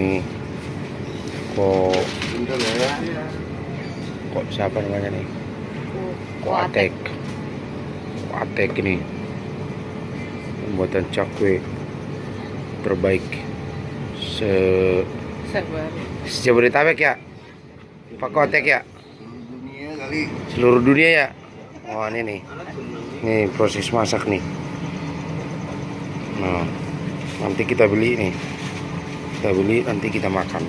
Nih kok siapa namanya nih? Koatek ini pembuatan cakwe terbaik Jabodetabek ya, Pak Koatek ya, seluruh dunia ya. Oh ini nih proses masak nih. Nah nanti kita beli nih, nanti kita makan.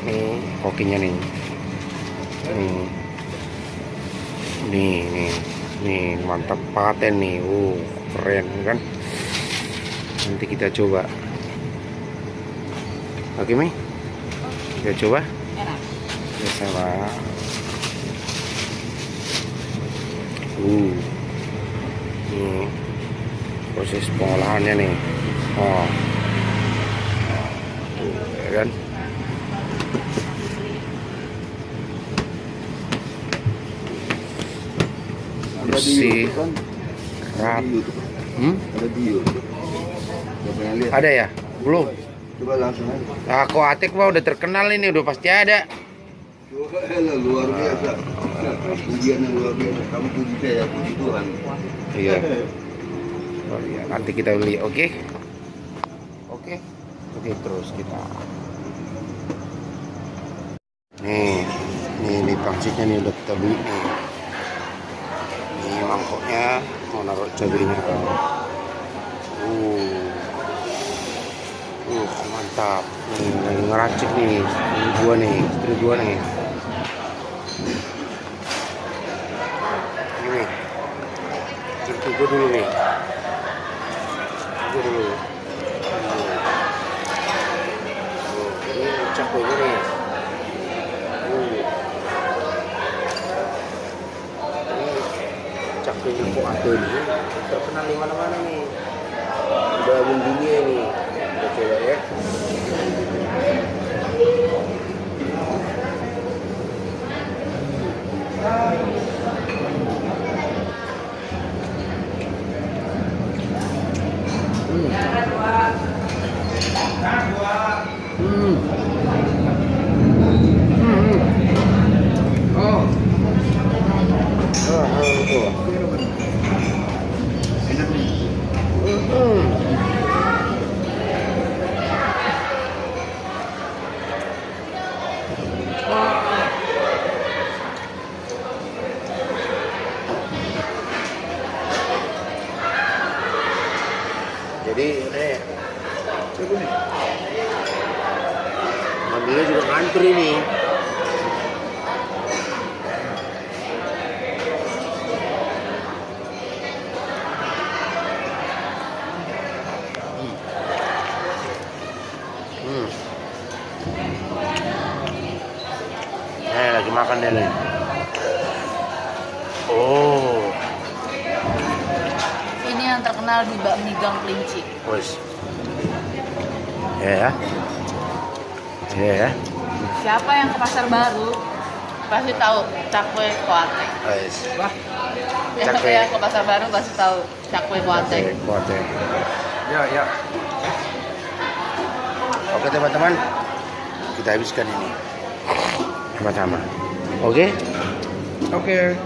Nih kokinya nih. Nih mantap paten nih. Keren kan. Nanti kita coba. Oke Mi, kita coba. Sama. Nih proses pengolahannya nih. Oh, ya kan. Bersih, rat. Ada ya? Belum. Coba langsung aja. Koatek mah udah terkenal ini, udah pasti ada. Luar biasa. Pujian yang luar biasa. Kamu puji saya, puji Tuhan. Iya. Oh, iya. Nanti kita beli, oke? Oke, terus kita. Nih pangsitnya nih udah kita beli nih. Ini mangkoknya mau naruh cabenya. Mantap. Nih lagi ngeracik nih. Istri gua nih. Ini istri gua dulu nih. Ini cakwenya nih. Cakwenya kok ada nih. Terkenal di mana-mana nih. Udah dunia nih. Kita coba ya. Jadi ini mobilnya juga ngantri nih. Lagi makan deh nih. Ini yang terkenal di bakmi Gang Kelinci. Wes. Ya. Siapa yang ke Pasar Baru pasti tahu cakwe Koatek. Wes. Siapa yang ke Pasar Baru pasti tahu cakwe Koatek. Ya. Oke teman-teman, kita habiskan ini sama-sama. Oke. Oke.